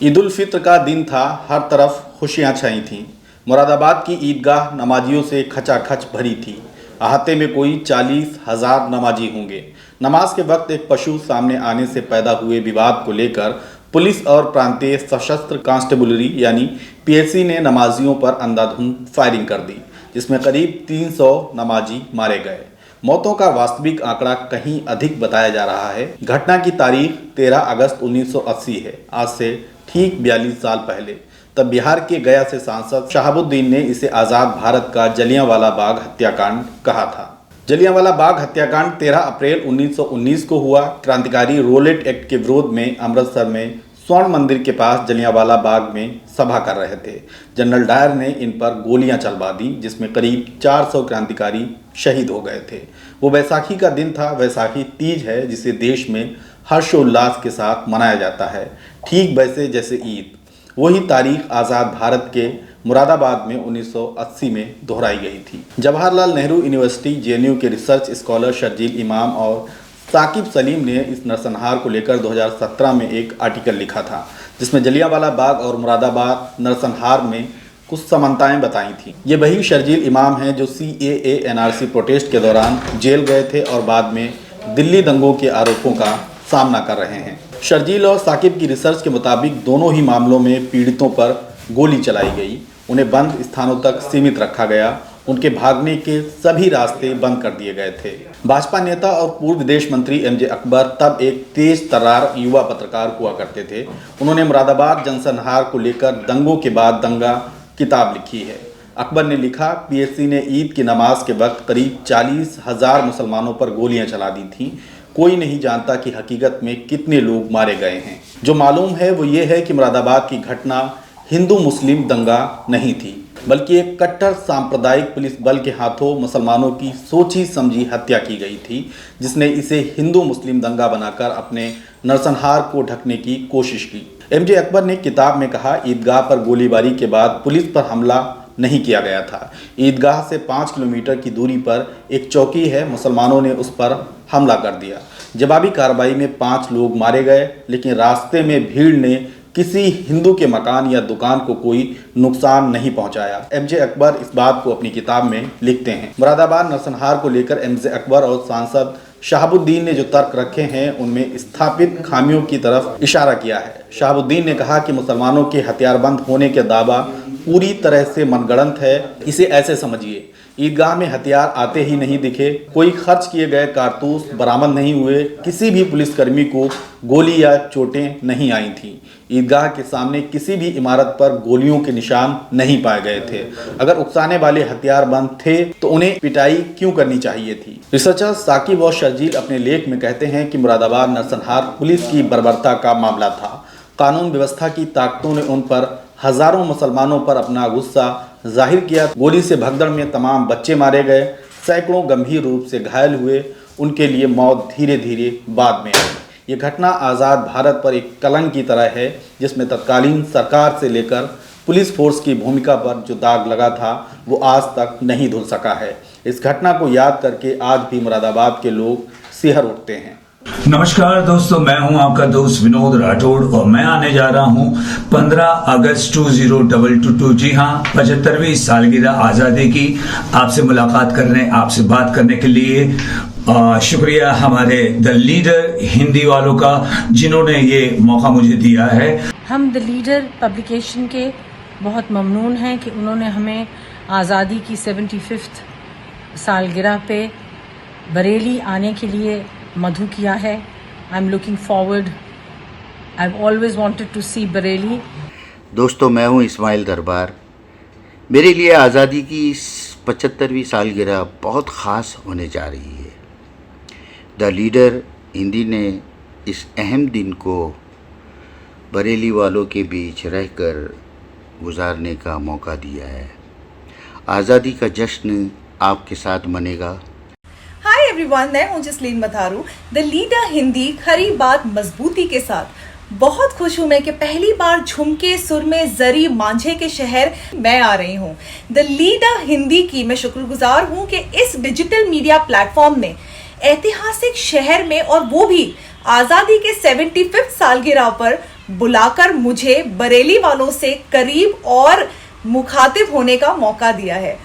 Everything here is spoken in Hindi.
ईद उल फित्र का दिन था। हर तरफ खुशियां छाई थीं। मुरादाबाद की ईदगाह नमाजियों से खचाखच भरी थी। अहाते में कोई 40,000 नमाजी होंगे। नमाज के वक्त एक पशु सामने आने से पैदा हुए विवाद को लेकर पुलिस और प्रांतीय सशस्त्र कांस्टेबुलरी यानी पीएसी ने नमाजियों पर अंधाधुंध फायरिंग कर दी, जिसमें करीब 300 नमाजी मारे गए। मौतों का वास्तविक आंकड़ा कहीं अधिक बताया जा रहा है। घटना की तारीख 13 अगस्त 1980 है। आज से ठीक 42 साल पहले तब बिहार के गया से सांसद शहाबुद्दीन ने इसे आज़ाद भारत का जलियांवाला बाग हत्याकांड कहा था। जलियांवाला बाग हत्याकांड 13 अप्रैल 1919 को हुआ। क्रांतिकारी रोलेट एक्ट के विरोध में अमृतसर में स्वर्ण मंदिर के पास जलियांवाला बाग में सभा कर रहे थे। जनरल डायर ने इन पर गोलियां चलवा दी, जिसमें करीब 400 क्रांतिकारी शहीद हो गए थे। वो बैसाखी का दिन था। बैसाखी तीज है, जिसे देश में हर्षोल्लास के साथ मनाया जाता है, ठीक वैसे जैसे ईद। वही तारीख आज़ाद भारत के मुरादाबाद में 1980 में दोहराई गई थी। जवाहरलाल नेहरू यूनिवर्सिटी जेएनयू के रिसर्च स्कॉलर शर्जील इमाम और साकिब सलीम ने इस नरसंहार को लेकर 2017 में एक आर्टिकल लिखा था, जिसमें जलियांवाला बाग और मुरादाबाद नरसंहार में कुछ समानताएं बताई थी। ये वही शर्जील इमाम हैं जो CAA NRC प्रोटेस्ट के दौरान जेल गए थे और बाद में दिल्ली दंगों के आरोपों का सामना कर रहे हैं। शर्जील और साकिब की रिसर्च के मुताबिक दोनों ही मामलों में पीड़ितों पर गोली चलाई गई, उन्हें बंद स्थानों तक सीमित रखा गया, उनके भागने के सभी रास्ते बंद कर दिए गए थे। भाजपा नेता और पूर्व विदेश मंत्री MJ अकबर तब एक तेज तर्रार युवा पत्रकार हुआ करते थे। उन्होंने मुरादाबाद जनसंहार को लेकर दंगों के बाद दंगा किताब लिखी है। अकबर ने लिखा, PSC ने ईद की नमाज के वक्त करीब 40,000 मुसलमानों पर गोलियां चला दी थीं। कोई नहीं जानता कि हकीकत में कितने लोग मारे गए हैं। जो मालूम है वो ये है कि मुरादाबाद की घटना हिंदू मुस्लिम दंगा नहीं थी, बल्कि एक कट्टर सांप्रदायिक पुलिस बल के हाथों मुसलमानों की सोची समझी हत्या की गई थी, जिसने इसे हिंदू मुस्लिम दंगा बनाकर अपने नरसंहार को ढकने की कोशिश की। MJ अकबर ने किताब में कहा, ईदगाह पर गोलीबारी के बाद पुलिस पर हमला नहीं किया गया था। ईदगाह से 5 किलोमीटर की दूरी पर एक चौकी है, मुसलमानों ने उस पर हमला कर दिया। जवाबी कार्रवाई में 5 लोग मारे गए, लेकिन रास्ते में भीड़ ने किसी हिंदू के मकान या दुकान को कोई नुकसान नहीं पहुंचाया। MJ अकबर इस बात को अपनी किताब में लिखते हैं। मुरादाबाद नरसंहार को लेकर MJ अकबर और सांसद शहाबुद्दीन ने जो तर्क रखे हैं, उनमें स्थापित खामियों की तरफ इशारा किया है। शहाबुद्दीन ने कहा कि मुसलमानों के हथियारबंद होने के दावा पूरी तरह से मनगढ़ंत है। इसे ऐसे समझिए, ईदगाह में हथियार आते ही नहीं दिखे, कोई खर्च किए गए कारतूस बरामद नहीं हुए, किसी भी पुलिसकर्मी को गोली या चोटें नहीं आई थीं। ईदगाह के सामने किसी भी इमारत पर गोलियों के निशान नहीं पाए गए थे। अगर उकसाने वाले हथियार बंद थे तो उन्हें पिटाई क्यों करनी चाहिए थी। रिसर्चर साकिब और शर्जील अपने लेख में कहते हैं कि मुरादाबाद नरसंहार पुलिस की बर्बरता का मामला था। कानून व्यवस्था की ताकतों ने उन पर हजारों मुसलमानों पर अपना गुस्सा जाहिर किया। गोली से भगदड़ में तमाम बच्चे मारे गए, सैकड़ों गंभीर रूप से घायल हुए, उनके लिए मौत धीरे धीरे बाद में आई। ये घटना आज़ाद भारत पर एक कलंक की तरह है, जिसमें तत्कालीन सरकार से लेकर पुलिस फोर्स की भूमिका पर जो दाग लगा था वो आज तक नहीं धुल सका है। इस घटना को याद करके आज भी मुरादाबाद के लोग सिहर उठते हैं। नमस्कार दोस्तों, मैं हूं आपका दोस्त विनोद राठौड़ और मैं आने जा रहा हूं 15 अगस्त 2022। जी हां, 75वीं सालगिरह आजादी की आपसे मुलाकात करने, आपसे बात करने के लिए शुक्रिया हमारे द लीडर हिंदी वालों का, जिन्होंने ये मौका मुझे दिया है। हम द लीडर पब्लिकेशन के बहुत ममनून हैं कि उन्होंने हमें आज़ादी की 75th सालगिरह पे बरेली आने के लिए मधु किया है। I am looking forward, I have always wanted to see Bareilly. दोस्तों, मैं हूं इस्माइल दरबार। मेरे लिए आज़ादी की 75वीं सालगिरह बहुत ख़ास होने जा रही है। द लीडर हिंदी ने इस अहम दिन को बरेली वालों के बीच रहकर गुजारने का मौका दिया है। आज़ादी का जश्न आपके साथ मनेगा। हाय एवरीवन, मैं हूं जसलीन मथारू। द लीडर हिंदी खरी बात मजबूती के साथ बहुत खुश हूं मैं कि पहली बार झुमके सुर में जरी मांझे के शहर मैं आ रही हूं। द लीडर हिंदी की मैं शुक्रगुजार हूं कि इस डिजिटल मीडिया प्लेटफॉर्म ने ऐतिहासिक शहर में और वो भी आजादी के 75th सालगिरह पर बुलाकर मुझे बरेली वालों से करीब और मुखातिब होने का मौका दिया है।